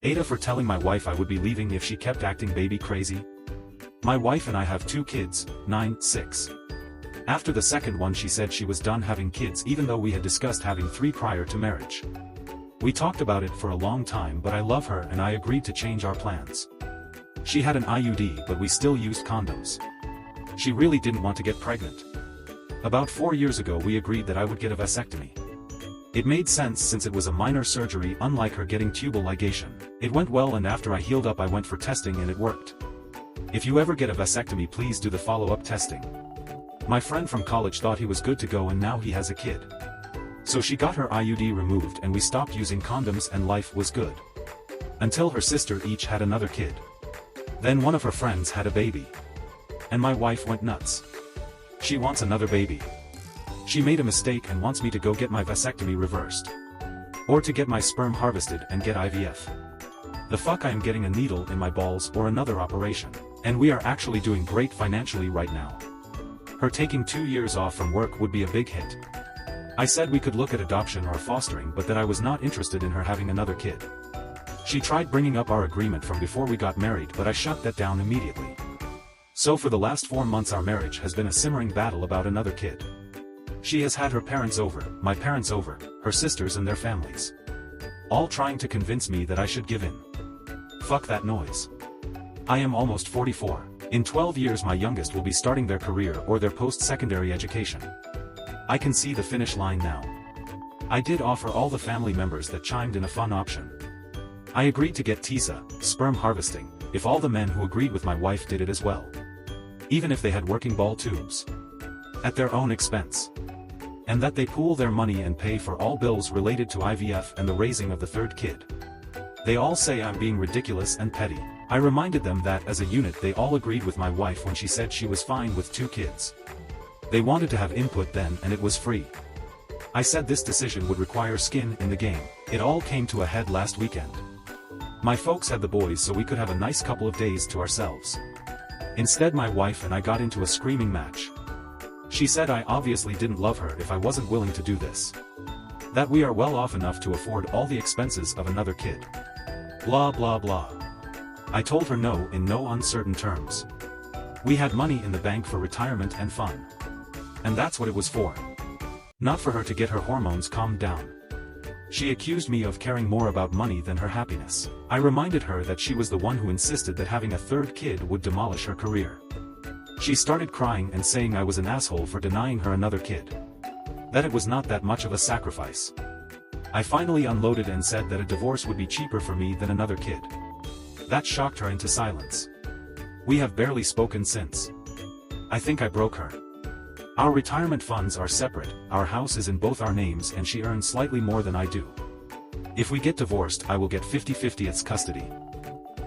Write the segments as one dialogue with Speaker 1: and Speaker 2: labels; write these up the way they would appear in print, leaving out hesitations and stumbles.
Speaker 1: AITAH for telling my wife I would be leaving if she kept acting baby crazy. My wife and I have 2 kids, 9, 6. After the second one she said she was done having kids even though we had discussed having 3 prior to marriage. We talked about it for a long time but I love her and I agreed to change our plans. She had an IUD but we still used condoms. She really didn't want to get pregnant. About 4 years ago we agreed that I would get a vasectomy. It made sense since it was a minor surgery unlike her getting tubal ligation. It went well and after I healed up I went for testing and it worked. If you ever get a vasectomy please do the follow-up testing. My friend from college thought he was good to go and now he has a kid. So she got her IUD removed and we stopped using condoms and life was good. Until her sister each had another kid. Then one of her friends had a baby. And my wife went nuts. She wants another baby. She made a mistake and wants me to go get my vasectomy reversed. Or to get my sperm harvested and get IVF. The fuck I am getting a needle in my balls or another operation. And we are actually doing great financially right now. Her taking 2 years off from work would be a big hit. I said we could look at adoption or fostering but that I was not interested in her having another kid. She tried bringing up our agreement from before we got married but I shut that down immediately. So for the last 4 months our marriage has been a simmering battle about another kid. She has had her parents over, my parents over, her sisters and their families. All trying to convince me that I should give in. Fuck that noise. I am almost 44. In 12 years my youngest will be starting their career or their post-secondary education. I can see the finish line now. I did offer all the family members that chimed in a fun option. I agreed to get TISA, sperm harvesting, if all the men who agreed with my wife did it as well. Even if they had working ball tubes. At their own expense. And that they pool their money and pay for all bills related to IVF and the raising of the 3rd kid. They all say I'm being ridiculous and petty. I reminded them that as a unit they all agreed with my wife when she said she was fine with 2 kids. They wanted to have input then and it was free. I said this decision would require skin in the game. It all came to a head last weekend. My folks had the boys so we could have a nice couple of days to ourselves. Instead my wife and I got into a screaming match. She said I obviously didn't love her if I wasn't willing to do this. That we are well off enough to afford all the expenses of another kid. Blah blah blah. I told her no in no uncertain terms. We had money in the bank for retirement and fun. And that's what it was for. Not for her to get her hormones calmed down. She accused me of caring more about money than her happiness. I reminded her that she was the one who insisted that having a 3rd kid would demolish her career. She started crying and saying I was an asshole for denying her another kid. That it was not that much of a sacrifice. I finally unloaded and said that a divorce would be cheaper for me than another kid. That shocked her into silence. We have barely spoken since. I think I broke her. Our retirement funds are separate, our house is in both our names and she earns slightly more than I do. If we get divorced I will get 50/50 its custody.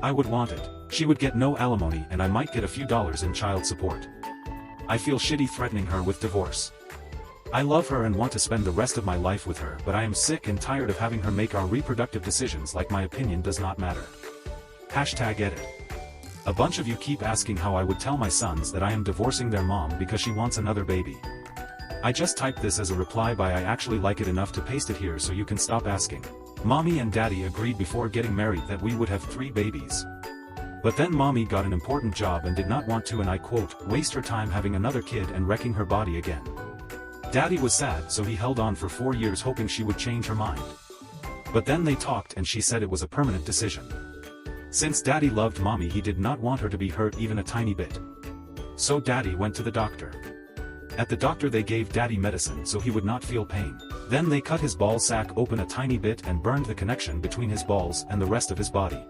Speaker 1: I would want it. She would get no alimony and I might get a few dollars in child support. I feel shitty threatening her with divorce. I love her and want to spend the rest of my life with her but I am sick and tired of having her make our reproductive decisions like my opinion does not matter. #edit. A bunch of you keep asking how I would tell my sons that I am divorcing their mom because she wants another baby. I just typed this as a reply by I actually like it enough to paste it here so you can stop asking. Mommy and Daddy agreed before getting married that we would have 3 babies. But then Mommy got an important job and did not want to and I quote, waste her time having another kid and wrecking her body again. Daddy was sad so he held on for 4 years hoping she would change her mind. But then they talked and she said it was a permanent decision. Since Daddy loved Mommy he did not want her to be hurt even a tiny bit. So Daddy went to the doctor. At the doctor they gave Daddy medicine so he would not feel pain. Then they cut his ball sack open a tiny bit and burned the connection between his balls and the rest of his body.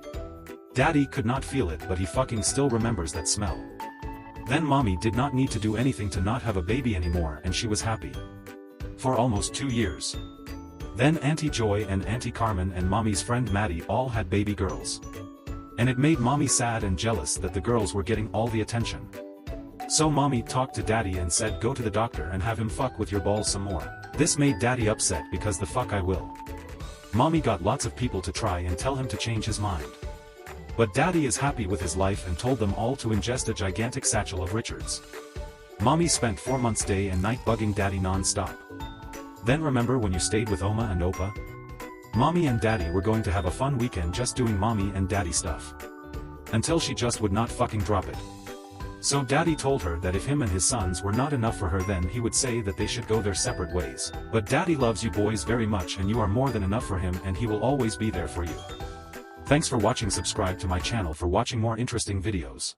Speaker 1: Daddy could not feel it but he fucking still remembers that smell. Then Mommy did not need to do anything to not have a baby anymore and she was happy. For almost 2 years. Then Auntie Joy and Auntie Carmen and Mommy's friend Maddie all had baby girls. And it made Mommy sad and jealous that the girls were getting all the attention. So Mommy talked to Daddy and said go to the doctor and have him fuck with your balls some more. This made Daddy upset because the fuck I will. Mommy got lots of people to try and tell him to change his mind. But Daddy is happy with his life and told them all to ingest a gigantic satchel of Richards. Mommy spent 4 months day and night bugging Daddy non-stop. Then remember when you stayed with Oma and Opa? Mommy and daddy were going to have a fun weekend just doing mommy and daddy stuff. Until she just would not fucking drop it. So daddy told her that if him and his sons were not enough for her, then he would say that they should go their separate ways. But daddy loves you boys very much and you are more than enough for him and he will always be there for you. Thanks for watching. Subscribe to my channel for watching more interesting videos.